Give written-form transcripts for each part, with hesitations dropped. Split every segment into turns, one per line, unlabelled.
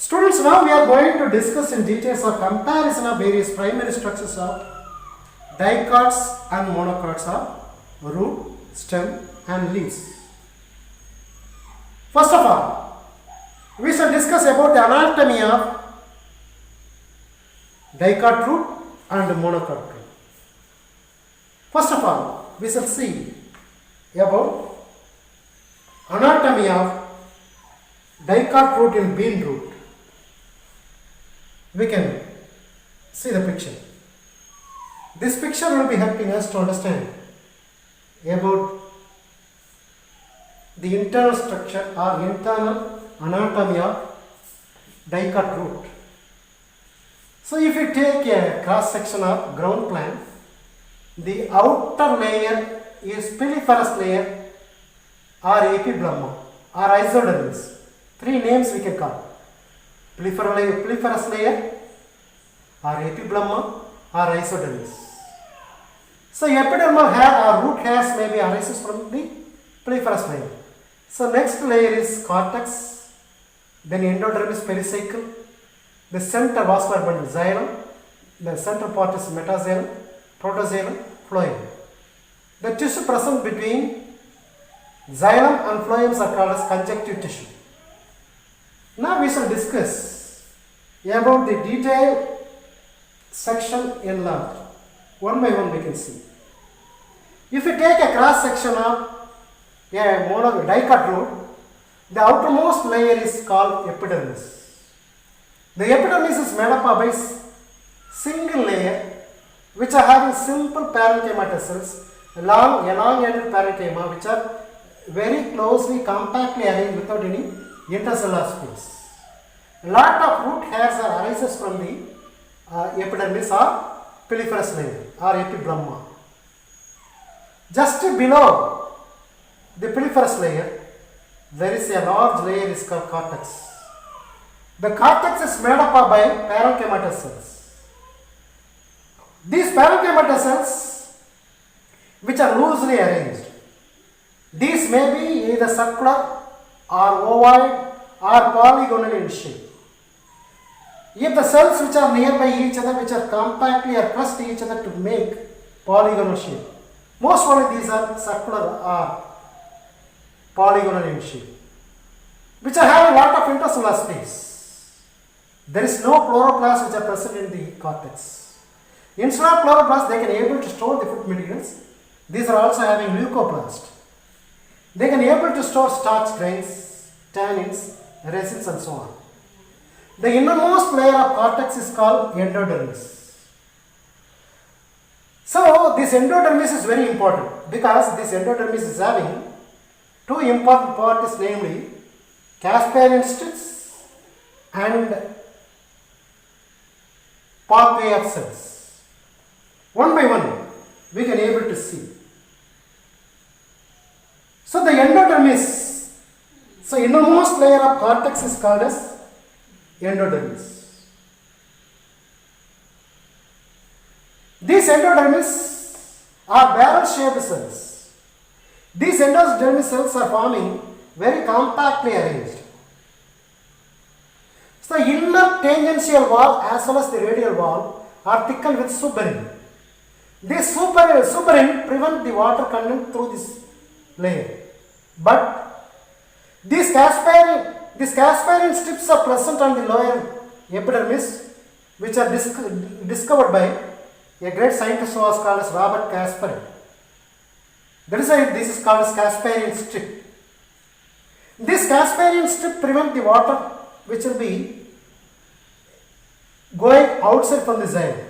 Students, now we are going to discuss in details of comparison of various primary structures of dicots and monocots of root, stem and leaves. First of all, we shall discuss about the anatomy of dicot root and monocot root. First of all, we shall see about anatomy of dicot root in bean root. We can see the picture. This picture will be helping us to understand about the internal structure or internal anatomy of dicot root. So if you take a cross section of ground plant, the outer layer is piliferous layer or epiblema or isodermis. Three names we can call: piliferous layer or epiblema or isodermis. So epidermal hair or root hairs may be arises from the piliferous layer. So next layer is cortex, then endodermis pericycle, the center vascular bundle xylem, the central part is metaxylem, protoxylem, phloem. The tissue present between xylem and phloems are called as conjunctive tissue. Now we shall discuss about the detailed section in large. One by one we can see. If you take a cross section of a dicot root, the outermost layer is called epidermis. The epidermis is made up of a single layer which are having simple parenchyma cells, long elongated parenchyma which are very closely compactly arranged without any intercellular space. A lot of root hairs are arises from the epidermis or piliferous layer or epiblema. Just below the piliferous layer, there is a large layer is called cortex. The cortex is made up of by parenchyma cells. These parenchyma cells, which are loosely arranged, these may be either circular or ovoid or polygonal in shape. If the cells which are nearby each other, which are compactly or pressed each other to make polygonal shape, most of these are circular or polygonal in shape, which are having a lot of intercellular space. There is no chloroplasts which are present in the cortex. Instead of chloroplasts, they can able to store the food materials. These are also having leucoplast. They can able to store starch grains, tannins, resins and so on. The innermost layer of cortex is called endodermis. So this endodermis is very important because this endodermis is having two important parts, namely Casparian strips and pathway of cells. One by one we can able to see. So the endodermis, so innermost layer of cortex is called as endodermis. These endodermis are barrel shaped cells. These endodermis cells are forming very compactly arranged. So the inner tangential wall as well as the radial wall are thickened with suberin. This suberin prevent the water content through this layer. But these Casparian strips are present on the lower epidermis, which are discovered by a great scientist who was called as Robert Caspary. That is why this is called as Casparian strip. This Casparian strip prevent the water which will be going outside from the xylem.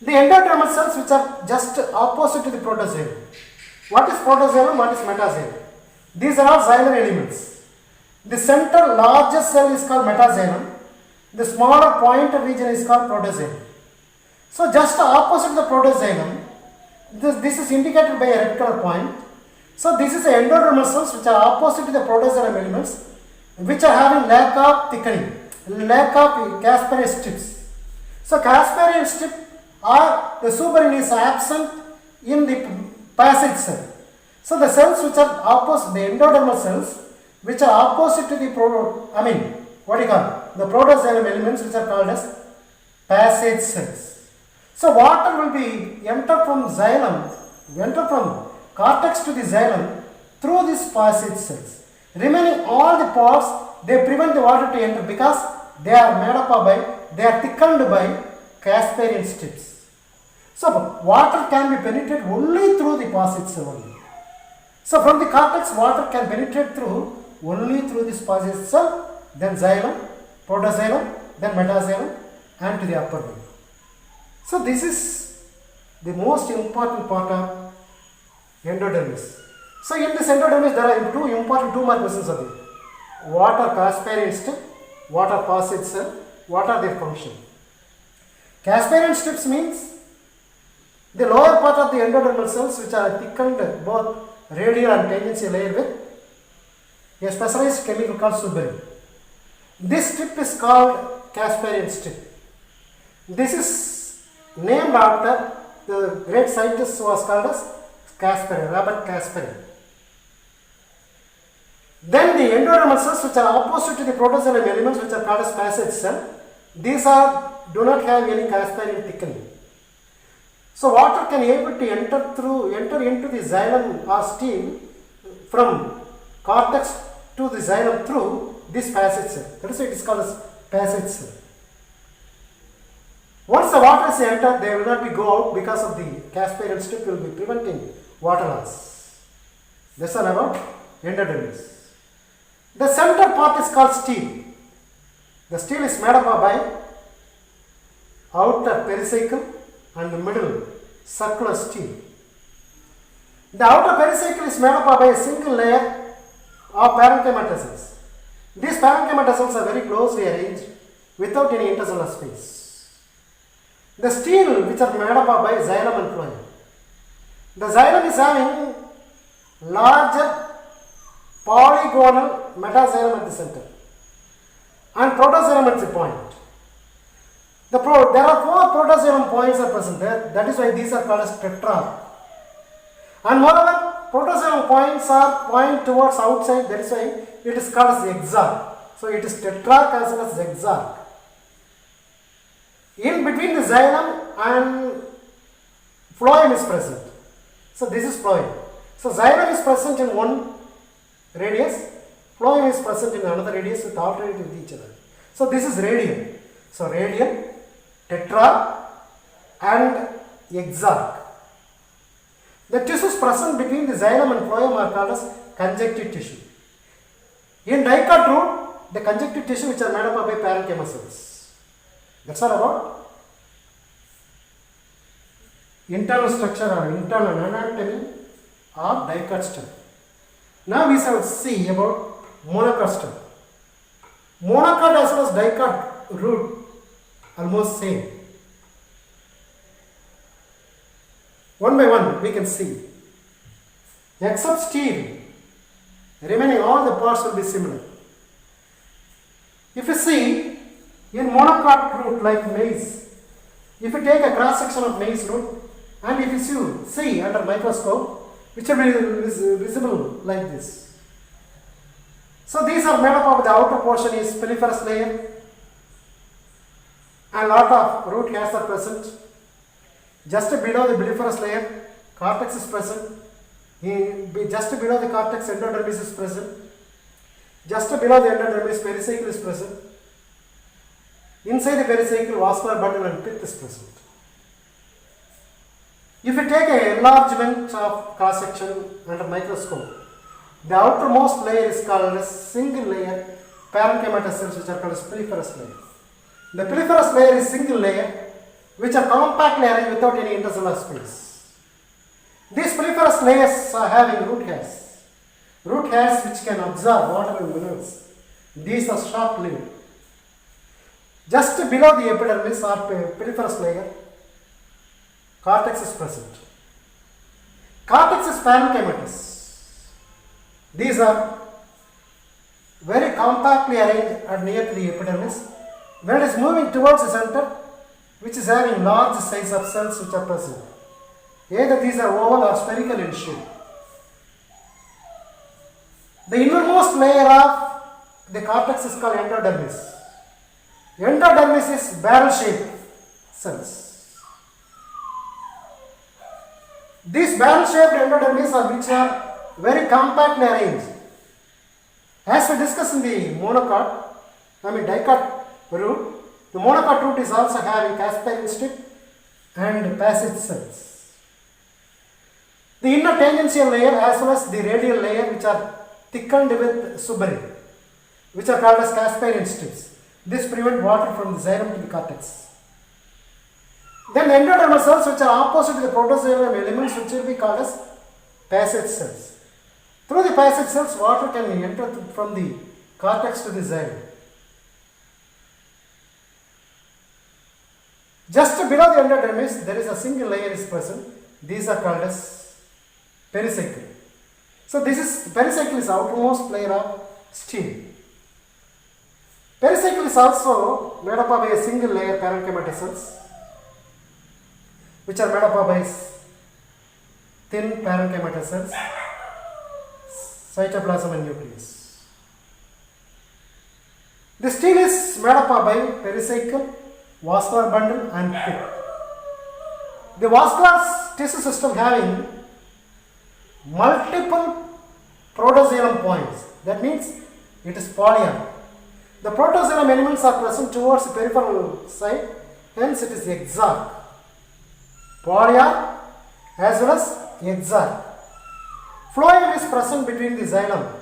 The endodermal cells which are just opposite to the protoxylem. What is protoxylem? What is metaxylem? These are all xylem elements. The center largest cell is called metaxylem. The smaller pointer region is called protoxylem. So just opposite the protoxylem, this is indicated by a red color point. So this is the endodermal cells which are opposite to the protoxylem elements, which are having lack of thickening, lack of Casparian strips. So Casparian strip or the suberin is absent in the passage cell. So the cells which are opposite, the endodermal cells which are opposite to the what do you call the protoxylem elements which are called as passage cells. So water will be enter from xylem, enter from cortex to the xylem through these passage cells. Remaining all the parts, they prevent the water to enter because they are made up by, they are thickened by Casparian strips. So water can be penetrated only through the passage cell only. So from the cortex, water can penetrate through only through this passage cell, then xylem, protoxylem, then metaxylem, and to the upper wing. So this is the most important part of endodermis. So in this endodermis, there are two more questions are there. What are Casparian strip? What are passage cell? What are their function? Casparian strips means the lower part of the endodermal cells which are thickened both radial and tangential layer with a specialized chemical called suberin. This strip is called Casparian strip. This is named after the great scientist who was called as Casparian, Robert Casparian. Then the endodermal cells which are opposite to the protoxylem elements which are called as passage cell, these do not have any Casparian thickening. So water can able to enter into the xylem or stem from cortex to the xylem through this passage cell. That is why it is called as passage cell. Once the water is entered, they will not be go out because of the Casparian strip will be preventing water loss. That's all about endodermis. The center part is called stele. The stele is made up by outer pericycle and the middle circular stele. The outer pericycle is made up by a single layer of parenchyma cells. These parenchyma cells are very closely arranged without any intercellular space. The stele which are made up by xylem and phloem. The xylem is having larger polygonal metaxylem at the center and protoxylem at the point. There are 4 protoxylem points are present there. That is why these are called as tetrarch. And moreover, protoxylem points are point towards outside. That is why it is called as exarch. So it is tetrarch as well as exarch. In between the xylem and phloem is present. So this is phloem. So xylem is present in one radius, phloem is present in another radius with alternate with each other. So this is radial. So radial, tetrarch and exarch. The tissues present between the xylem and phloem are called as conjunctive tissue. In dicot root, the conjunctive tissue which are made up by parenchyma cells. That's all about internal structure or internal anatomy of dicot stem. Now we shall see about monocot stem. Monocot as well as dicot root almost same. One by one we can see. Except stele, remaining all the parts will be similar. If you see in monocot root like maize, if you take a cross section of maize root and if you see under microscope, which will be visible like this. So these are made up of the outer portion is piliferous layer and lot of root hairs are present. Just below the piliferous layer, cortex is present. Just below the cortex, endodermis is present. Just below the endodermis, pericycle is present. Inside the pericycle, vascular bundle and pith is present. If you take an enlargement of cross section under microscope, the outermost layer is called as single layer parenchyma cells which are called as piliferous layer. The piliferous layer is single layer which are compactly arranged without any intercellular space. These piliferous layers are having root hairs. Root hairs which can absorb water and minerals. These are short-lived. Just below the epidermis or piliferous layer, cortex is present. Cortex is parenchymatous. These are very compactly arranged and near to the epidermis. When it is moving towards the center, which is having large size of cells which are present. Either these are oval or spherical in shape. The innermost layer of the cortex is called endodermis. Endodermis is barrel-shaped cells. These barrel-shaped endodermis are which are very compactly arranged. As we discussed in the dicot root, the monocot root is also having Casparian strip and passage cells. The inner tangential layer as well as the radial layer which are thickened with suberin, which are called as Casparian strips. This prevent water from the xylem to the cortex. Then endodermal cells which are opposite to the protoxylem elements which will be called as passage cells. Through the passage cells, water can enter from the cortex to the xylem. Just below the endodermis, there is a single layer is present. These are called as pericycle. So pericycle is outermost layer of steel. Pericycle is also made up of a single layer parenchyma cells, which are made up of thin parenchyma cells, cytoplasm and nucleus. The steel is made up of pericycle, vascular bundle and pith. The vascular tissue system having multiple protoxylem points. That means it is polyarch. The protoxylem elements are present towards the peripheral side, hence it is exarch. Polyarch as well as exarch. Phloem is present between the xylem.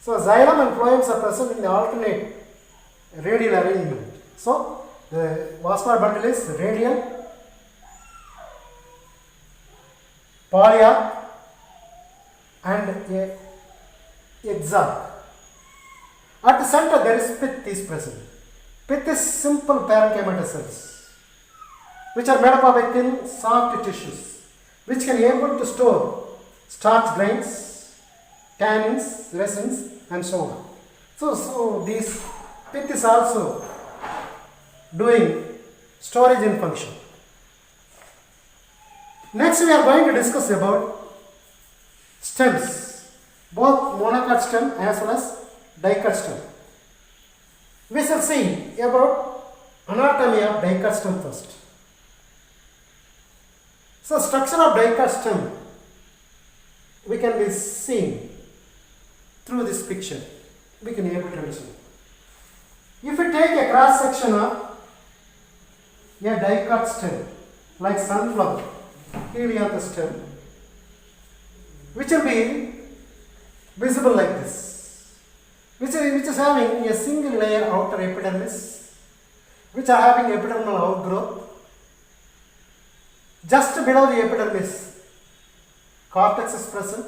So xylem and phloems are present in the alternate radial arrangement. So the vascular bundle is radial, polyarch and exarch. At the center there is pith is present. Pith is simple parenchyma cells which are made up of thin soft tissues which can be able to store starch grains, tannins, resins and so on. So this pith is also doing storage in function. Next we are going to discuss about stems, both monocot stem as well as dicot stem. We shall see about anatomy of dicot stem first. So structure of dicot stem we can be seen through this picture. We can be able to understand. If we take a cross section of a dicot stem like sunflower, helianthus stem, which will be visible like this, which is having a single layer outer epidermis, which are having epidermal outgrowth. Just below the epidermis, cortex is present,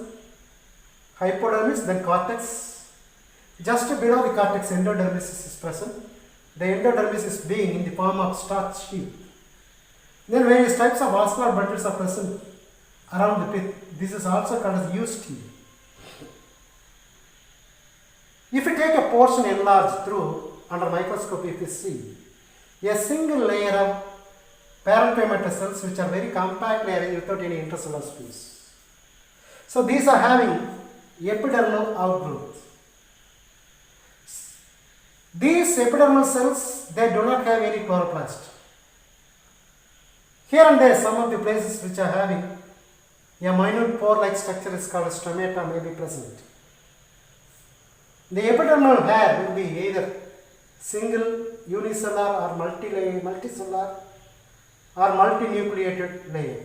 hypodermis, then cortex. Just below the cortex, endodermis is present. The endodermis is being in the form of starch sheath. Then various types of vascular bundles are present around the pith. This is also called as eustae. If we take a portion enlarged through under microscope, if you see a single layer of parenchyma cells which are very compactly arranged without any intercellular space. So these are having epidermal outgrowth. These epidermal cells, they do not have any chloroplast. Here and there, some of the places which are having a minute pore-like structure is called stomata may be present. The epidermal hair will be either single, unicellular or multicellular or multinucleated layer.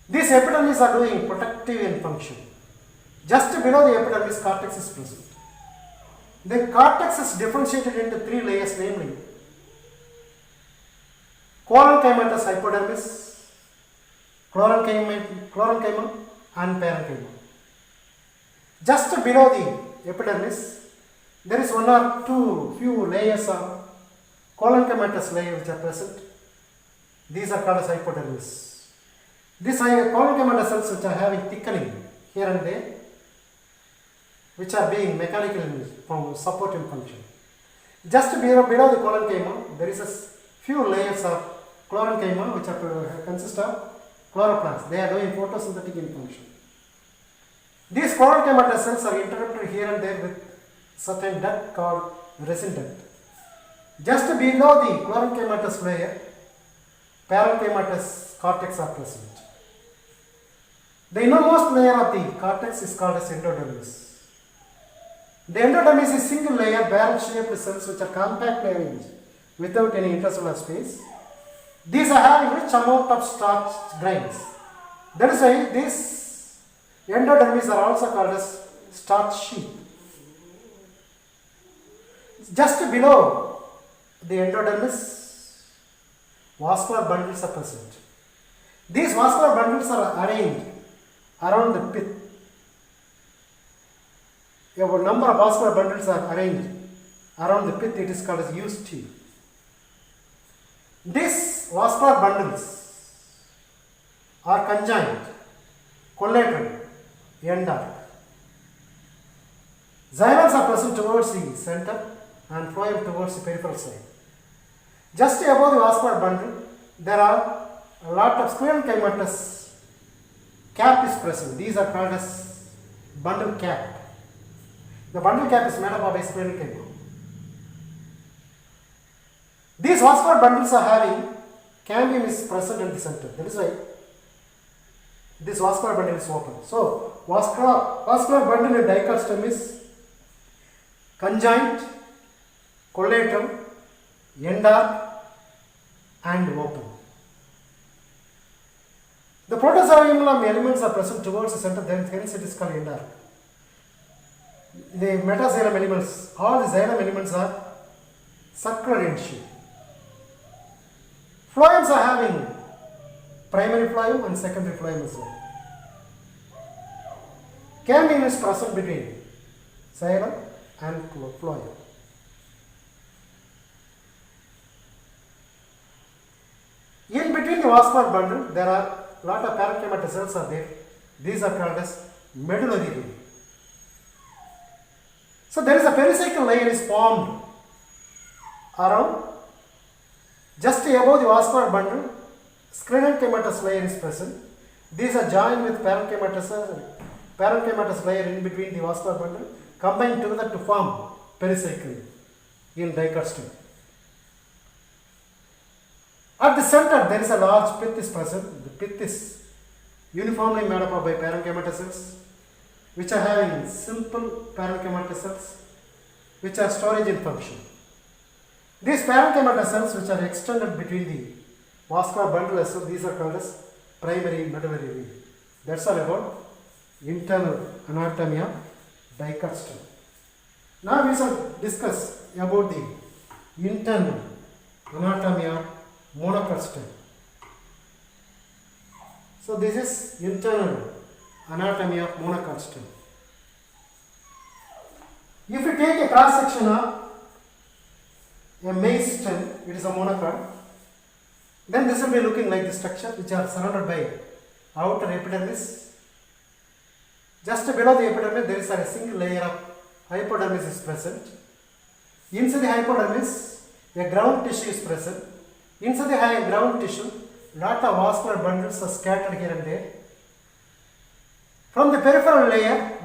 These epidermis are doing protective in function. Just below the epidermis, cortex is present. The cortex is differentiated into three layers, namely collenchymatous hypodermis, chlorenchyma and parenchyma. Just below the epidermis, there is one or few layers of collenchymatous layer which are present. These are called as hypodermis. These collenchymatous cells which are having thickening here and there, which are being mechanical from supporting function. Just below the collenchyma, there is a few layers of chlorenchyma which consist of chloroplasts. They are doing photosynthetic in function. These chlorochematic cells are interrupted here and there with certain duct called resin duct. Just below the chlorochematous layer, parenchymatous cortex are present. The innermost layer of the cortex is called as endodermis. The endodermis is single layer barrel-shaped cells which are compactly arranged without any intercellular space. These are having rich amount of starch grains. That is why these endodermis are also called as starch sheath. Just below the endodermis, vascular bundles are present. These vascular bundles are arranged around the pith. A number of vascular bundles are arranged around the pith. It is called as UST. These vascular bundles are conjoined, collateral, end arc. Xylons are present towards the center and phloem towards the peripheral side. Just above the vascular bundle, there are a lot of sclerenchymatous cap is present. These are called as bundle cap. The bundle cap is made up of a sclerenchyma. These vascular bundles are having cambium is present in the center. That is why this vascular bundle is open. So, vascular bundle in Dicot stem is conjoint, collateral, end arc, and open. The protozoum elements are present towards the center, then hence it is called end arc. The metaxylem elements, all the xylem elements are circular in shape. Phloems are having primary phloem and secondary phloem as well. Cambium is present between xylem and phloem. In between the vascular bundle, there are a lot of parenchymatous cells are there. These are called as medullary ring. So there is a pericycle layer is formed around just above the vascular bundle. Sclerenchymatous layer is present. These are joined with parenchymatous layer in between the vascular bundle, combined together to form pericycle in Dicot stem. At the center, there is a large pith is present. The pith is uniformly made up by parenchymatous cells, which are having simple parenchymatous cells, which are storage in function. These parenchymatous cells, which are extended between the vascular bundle as well, these are called as primary medullary ring. That's all about internal anatomy of Dicot stem. Now we shall discuss about the internal anatomy of monocot stem. So this is internal anatomy of monocot stem. If you take a cross section of a maize stem, it is a monocot, then this will be looking like the structure which are surrounded by outer epidermis. Just below the epidermis there is a single layer of hypodermis is present. Inside the hypodermis a ground tissue is present. Inside the ground tissue lot of vascular bundles are scattered here and there. From the peripheral layer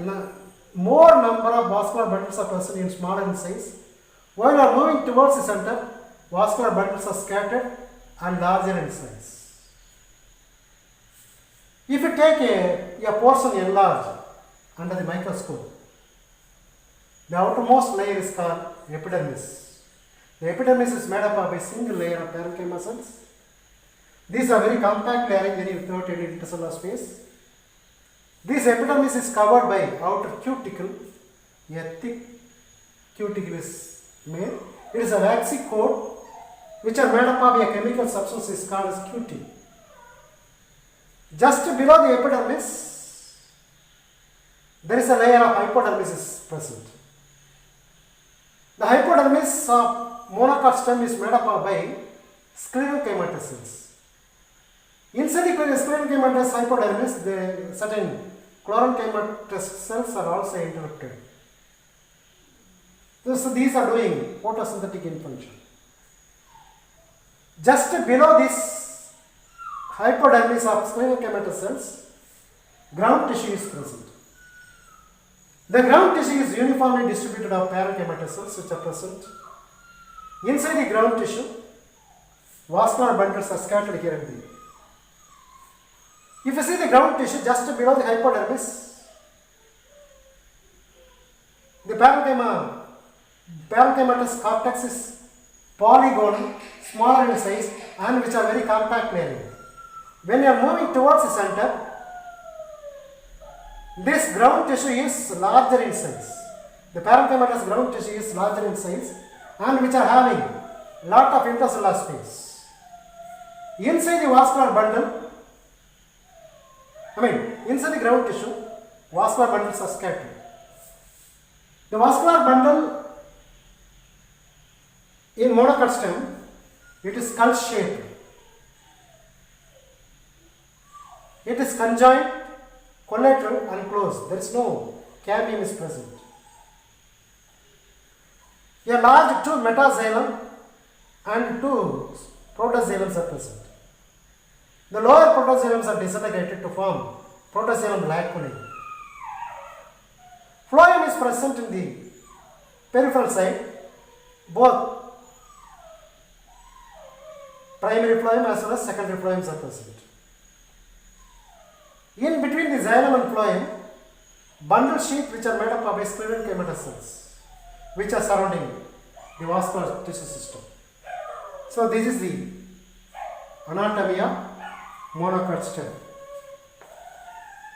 more number of vascular bundles are present in smaller in size. While are moving towards the center, vascular bundles are scattered and larger in size. If you take a portion enlarged under the microscope, the outermost layer is called epidermis. The epidermis is made up of a single layer of parenchyma cells. These are very compactly arranged without any intercellular space. This epidermis is covered by outer cuticle. A thick cuticle is made. It is a waxy coat which are made up of a chemical substance is called as cutin. Just below the epidermis, there is a layer of hypodermis is present. The hypodermis of monocot stem is made up of by sclerenchymatous cells. Inside the sclerenchymatous hypodermis, the certain chloronchymatous cells are also interrupted. So these are doing photosynthetic in function. Just below this hypodermis of sclerenchymatous cells, ground tissue is present. The ground tissue is uniformly distributed of parenchyma cells which are present inside the ground tissue. Vascular bundles are scattered here and there. If you see the ground tissue just below the hypodermis, the parenchymatous cortex is polygonal, smaller in size, and which are very compact layering. When you are moving towards the center, this ground tissue is larger in size. The parenchymatous ground tissue is larger in size and which are having lot of intercellular space. Inside the vascular bundle, inside the ground tissue, vascular bundles are scattered. The vascular bundle in monocot stem, it is skull shaped. It is conjoined, collateral and closed. There is no cambium is present. A large two metaxylem and two protoxylems are present. The lower protoxylems are disintegrated to form protoxylem lacunae. Phloem is present in the peripheral side, both primary phloem as well as secondary phloems are present. In between the xylem and phloem, bundle sheath which are made up of sclerenchymatous cells which are surrounding the vascular tissue system. So this is the anatomy of monocot stem.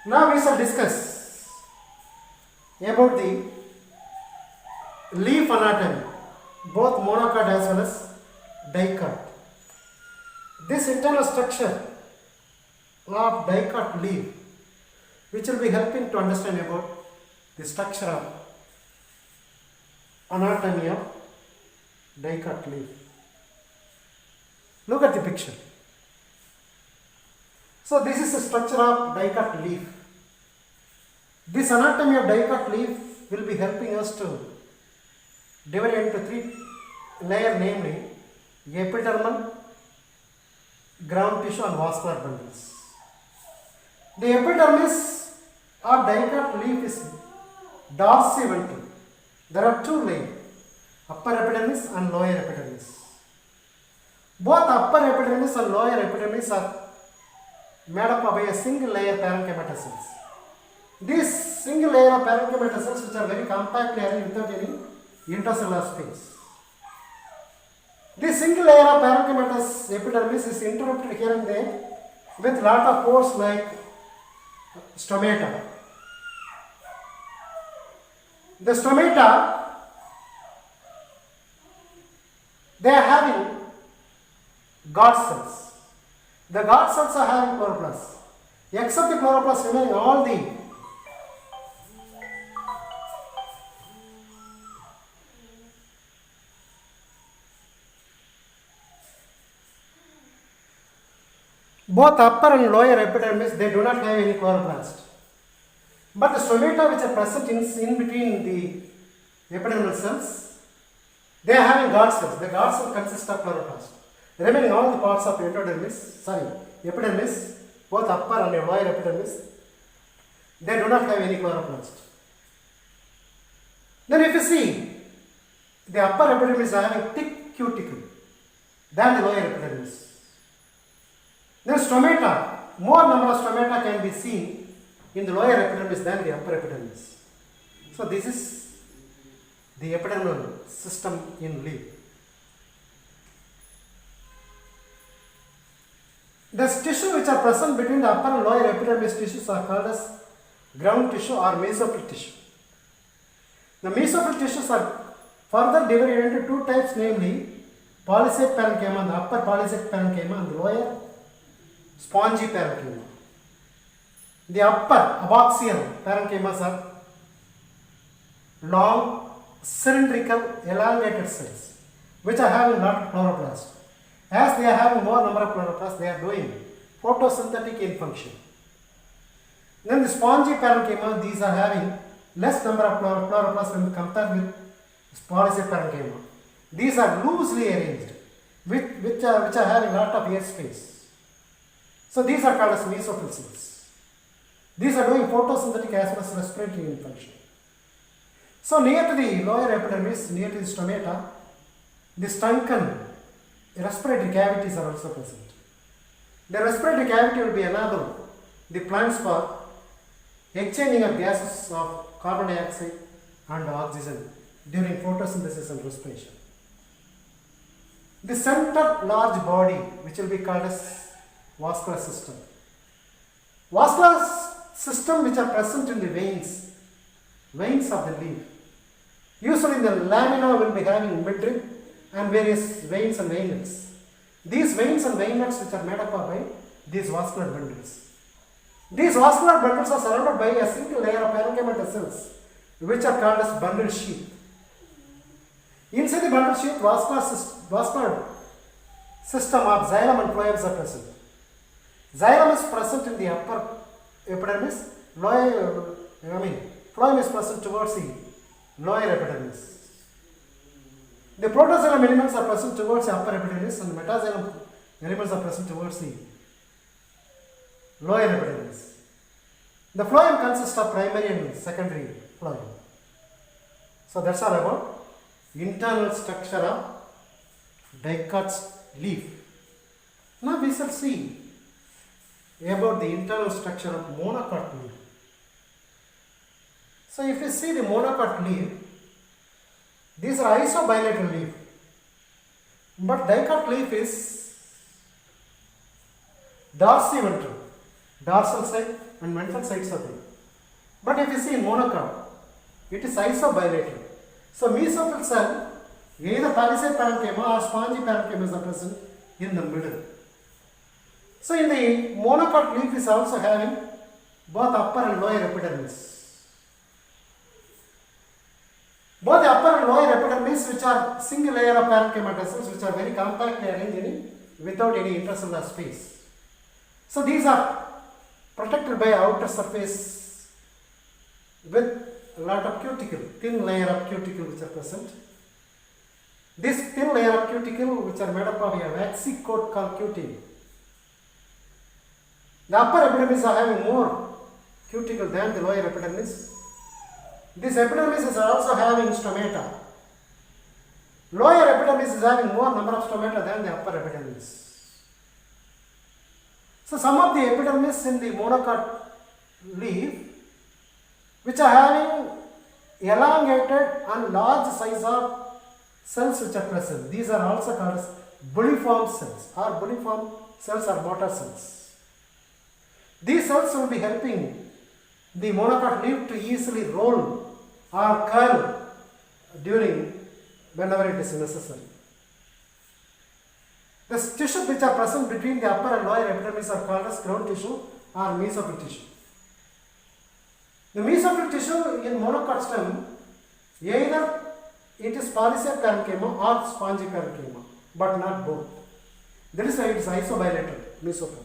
Now we shall discuss about the leaf anatomy, both monocot as well as dicot. This internal structure of dicot leaf, which will be helping to understand about the structure of anatomy of dicot leaf. Look at the picture. So this is the structure of dicot leaf. This anatomy of dicot leaf will be helping us to divide into three layers, namely epidermal, ground tissue and vascular bundles. The epidermis of dicot leaf is dorsiventral. There are two layers, upper epidermis and lower epidermis. Both upper epidermis and lower epidermis are made up of a single layer parenchymatous cells. This single layer of parenchymatous cells which are very compact layer without any intercellular space. This single layer of parenchymatous epidermis is interrupted here and there with lot of pores like stomata. The stomata, they are having guard cells. The guard cells are having chloroplasts. Except the chloroplasts remaining, all the both upper and lower epidermis, they do not have any chloroplast. But the stomata which are present in between the epidermal cells, they are having guard cells. The guard cell consists of chloroplast. Remaining all the parts of epidermis, both upper and lower epidermis, they do not have any chloroplast. Then if you see, the upper epidermis are having thick cuticle than the lower epidermis. Then stomata, more number of stomata can be seen in the lower epidermis than the upper epidermis. So this is the epidermal system in leaf. The tissue which are present between the upper and lower epidermis tissues are called as ground tissue or mesophyll tissue. The mesophyll tissues are further divided into two types, namely polysac parenchyma, the upper polysac parenchyma, and the lower spongy parenchyma. The upper aboxial parenchymas are long, cylindrical, elongated cells which are having lot of chloroplast. As they are having more number of chloroplasts, they are doing photosynthetic in function. Then the spongy parenchyma, these are having less number of chloroplasts when compared with polysac parenchyma. These are loosely arranged, which are having lot of air space. So these are called as mesophyll cells. These are doing photosynthetic as well as respiratory in function. So near to the lower epidermis, near to the stomata, the stunken respiratory cavities are also present. The respiratory cavity will be enable the plants for exchanging of gases of carbon dioxide and oxygen during photosynthesis and respiration. The center large body, which will be called as vascular system. Vascular system which are present in the veins of the leaf. Usually the lamina will be having midrib and various veins and veinlets. These veins and veinlets which are made up by these vascular bundles. These vascular bundles are surrounded by a single layer of parenchyma cells which are called as bundle sheath. Inside the bundle sheath, vascular system of xylem and phloem are present. Xylem is present in the upper epidermis, phloem is present towards the lower epidermis. The protoxylem elements are present towards the upper epidermis and the metaxylem elements are present towards the lower epidermis. The phloem consists of primary and secondary phloem. So that's all about internal structure of Dicot's leaf. Now we shall see about the internal structure of monocot leaf. So if you see the monocot leaf, these are isobilateral leaf, but dicot leaf is dorsiventral, dorsal side and ventral sides of it. But if you see in monocot, it is isobilateral. So mesophyll cell, either palisade parenchyma or spongy parenchymas are present in the middle. So in the monocot leaf is also having both upper and lower epidermis. Both the upper and lower epidermis, which are single layer of parenchyma cells, which are very compactly arranged without any intercellular space. So these are protected by outer surface with a lot of cuticle, thin layer of cuticle which are present. This thin layer of cuticle which are made up of a waxy coat called cutin. The upper epidermis are having more cuticle than the lower epidermis. This epidermis is also having stomata. Lower epidermis is having more number of stomata than the upper epidermis. So some of the epidermis in the monocot leaf which are having elongated and large size of cells which are present. These are also called as bulliform cells or bulliform cells or motor cells. These cells will be helping the monocot leaf to easily roll or curl whenever it is necessary. The tissues which are present between the upper and lower epidermis are called as ground tissue or mesophyll tissue. The mesophyll tissue in monocot stem, either it is palisade parenchyma or spongy parenchyma, but not both. That is why it is isobilateral mesophyll.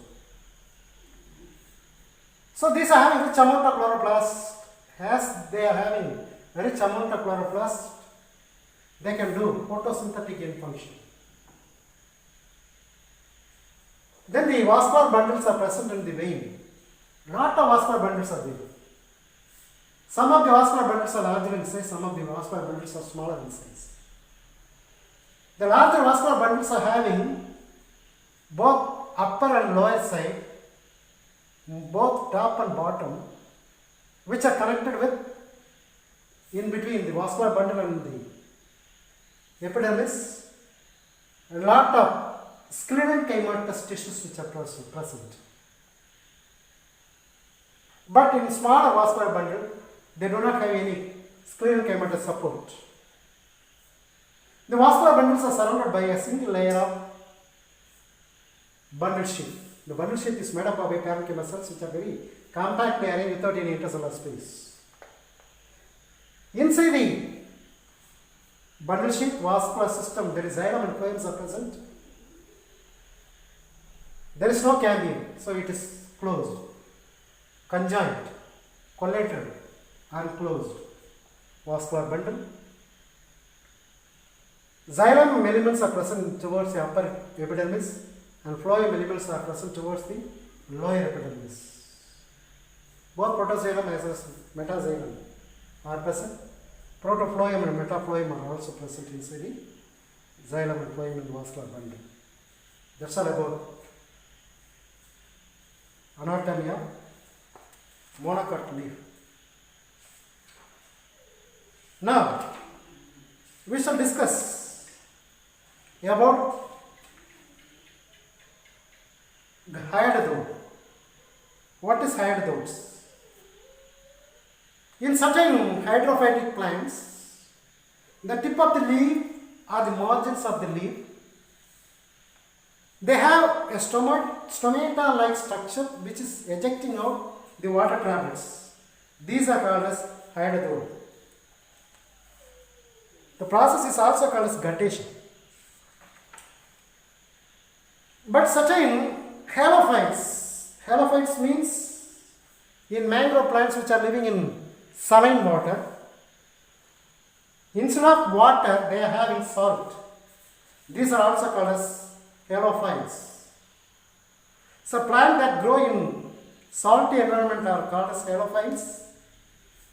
So these are having rich amount of chloroplast. As they are having a rich amount of chloroplast, they can do photosynthetic gain function. Then the vascular bundles are present in the vein. Lot of vascular bundles are there. Some of the vascular bundles are larger in size, some of the vascular bundles are smaller in size. The larger vascular bundles are having both upper and lower side, both top and bottom, which are connected with in between the vascular bundle and the epidermis, a lot of sclerenchymatous tissues which are present. But in smaller vascular bundle, they do not have any sclerenchymatous support. The vascular bundles are surrounded by a single layer of bundle sheath. The bundle sheath is made up of parenchyma cells which are very compactly arranged without any intercellular space. Inside the bundle sheath vascular system, there is xylem and phloem are present. There is no cambium, so it is closed, conjoined, collateral, and closed vascular bundle. Xylem elements are present towards the upper epidermis and phloem elements are present towards the lower epidermis. Both protoxylem as well as metaxylem are present. Protoploem and metaploem are also present inside the xylem and phloem in the vascular bundle. That's all about anatomy of monocot leaf. Now, we shall discuss about the hyadote. What is hyadotes? In certain hydrophytic plants, the tip of the leaf or the margins of the leaf, they have a stomata-like structure which is ejecting out the water droplets. These are called as hyadote. The process is also called as guttation. But certain halophytes means in mangrove plants which are living in saline water, instead of water they are having salt. These are also called as halophytes. So plants that grow in salty environment are called as halophytes.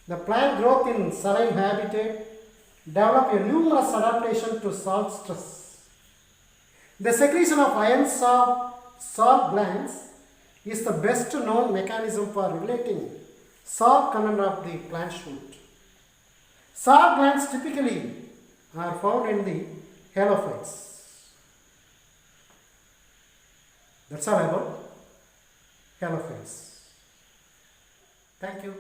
The plant growth in saline habitat develop a numerous adaptation to salt stress. The secretion of ions of salt glands is the best known mechanism for regulating salt content of the plant shoot. Salt glands typically are found in the halophytes. That's all about halophytes. Thank you.